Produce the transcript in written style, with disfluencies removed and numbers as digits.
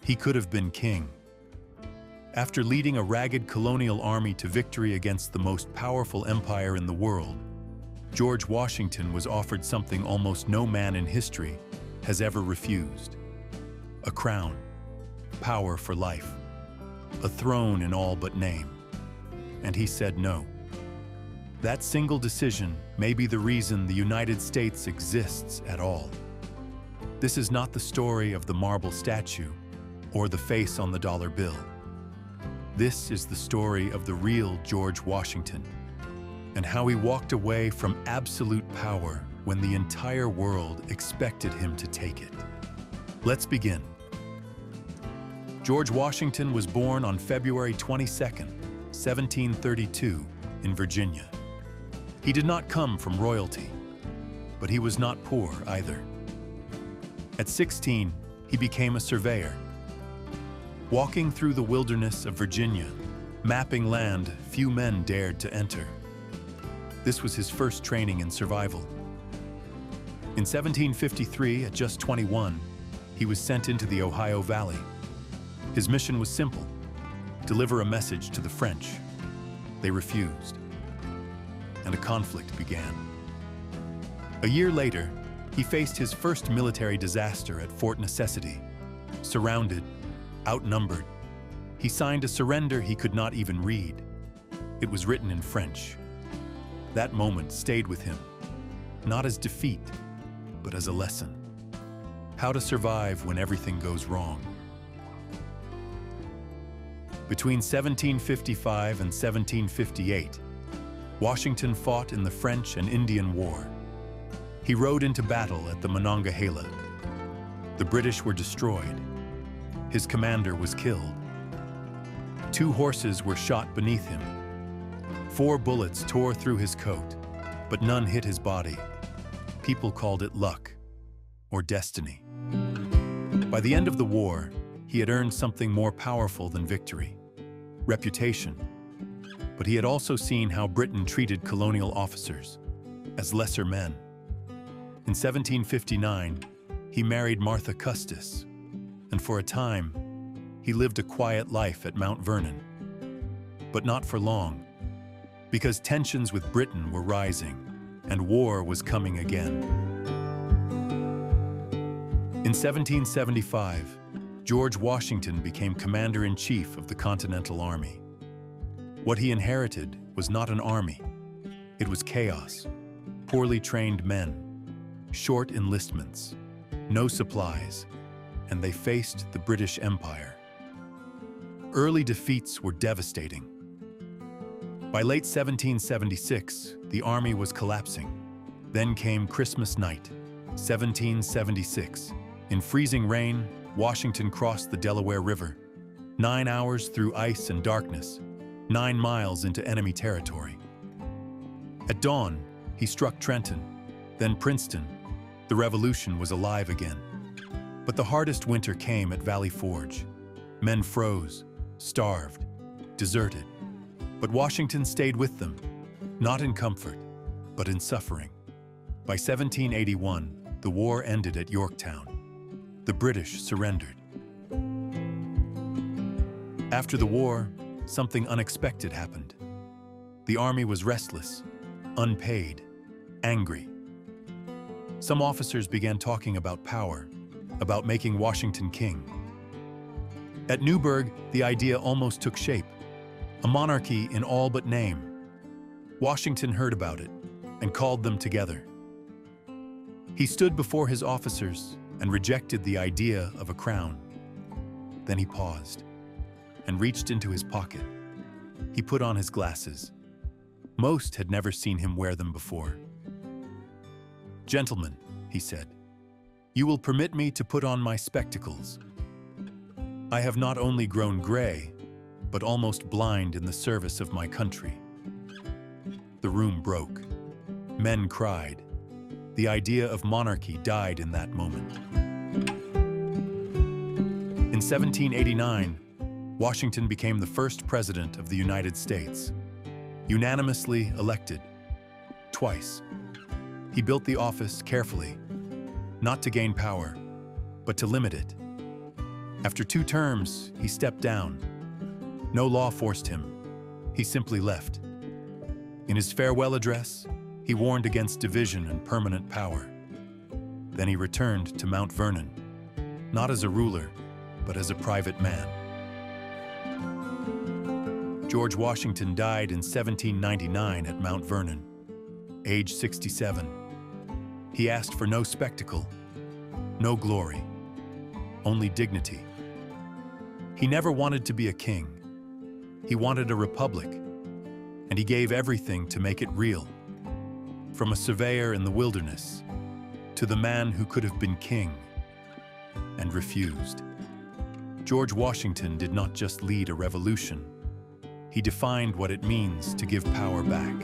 He could have been king. After leading a ragged colonial army to victory against the most powerful empire in the world, George Washington was offered something almost no man in history has ever refused: a crown, power for life, a throne in all but name. And he said no. That single decision may be the reason the United States exists at all. This is not the story of the marble statue or the face on the dollar bill. This is the story of the real George Washington, and how he walked away from absolute power when the entire world expected him to take it. Let's begin. George Washington was born on February 22nd, 1732, in Virginia. He did not come from royalty, but he was not poor either. At 16, he became a surveyor. Walking through the wilderness of Virginia, mapping land few men dared to enter. This was his first training in survival. In 1753, at just 21, he was sent into the Ohio Valley. His mission was simple: deliver a message to the French. They refused, and a conflict began. A year later, he faced his first military disaster at Fort Necessity. Surrounded, outnumbered, he signed a surrender he could not even read. It was written in French. That moment stayed with him, not as defeat, but as a lesson. How to survive when everything goes wrong. Between 1755 and 1758, Washington fought in the French and Indian War. He rode into battle at the Monongahela. The British were destroyed. His commander was killed. 2 horses were shot beneath him. 4 bullets tore through his coat, but none hit his body. People called it luck or destiny. By the end of the war, he had earned something more powerful than victory: reputation. But he had also seen how Britain treated colonial officers as lesser men. In 1759, he married Martha Custis, and for a time, he lived a quiet life at Mount Vernon. But not for long, because tensions with Britain were rising, and war was coming again. In 1775, George Washington became Commander-in-Chief of the Continental Army. What he inherited was not an army. It was chaos, poorly trained men, short enlistments, no supplies, and they faced the British Empire. Early defeats were devastating. By late 1776, the army was collapsing. Then came Christmas night, 1776. In freezing rain, Washington crossed the Delaware River, 9 hours through ice and darkness, 9 miles into enemy territory. At dawn, he struck Trenton, then Princeton. The Revolution was alive again. But the hardest winter came at Valley Forge. Men froze, starved, deserted. But Washington stayed with them, not in comfort, but in suffering. By 1781, the war ended at Yorktown. The British surrendered. After the war, something unexpected happened. The army was restless, unpaid, angry. Some officers began talking about power, about making Washington king. At Newburgh, the idea almost took shape: a monarchy in all but name. Washington heard about it and called them together. He stood before his officers and rejected the idea of a crown. Then he paused and reached into his pocket. He put on his glasses. Most had never seen him wear them before. "Gentlemen," he said, "you will permit me to put on my spectacles. I have not only grown gray, but almost blind in the service of my country." The room broke. Men cried. The idea of monarchy died in that moment. In 1789, Washington became the first president of the United States, unanimously elected, twice. He built the office carefully, not to gain power, but to limit it. After 2 terms, he stepped down. No law forced him. He simply left. In his farewell address, he warned against division and permanent power. Then he returned to Mount Vernon, not as a ruler, but as a private man. George Washington died in 1799 at Mount Vernon, age 67. He asked for no spectacle, no glory, only dignity. He never wanted to be a king. He wanted a republic, and he gave everything to make it real. From a surveyor in the wilderness to the man who could have been king and refused. George Washington did not just lead a revolution. He defined what it means to give power back.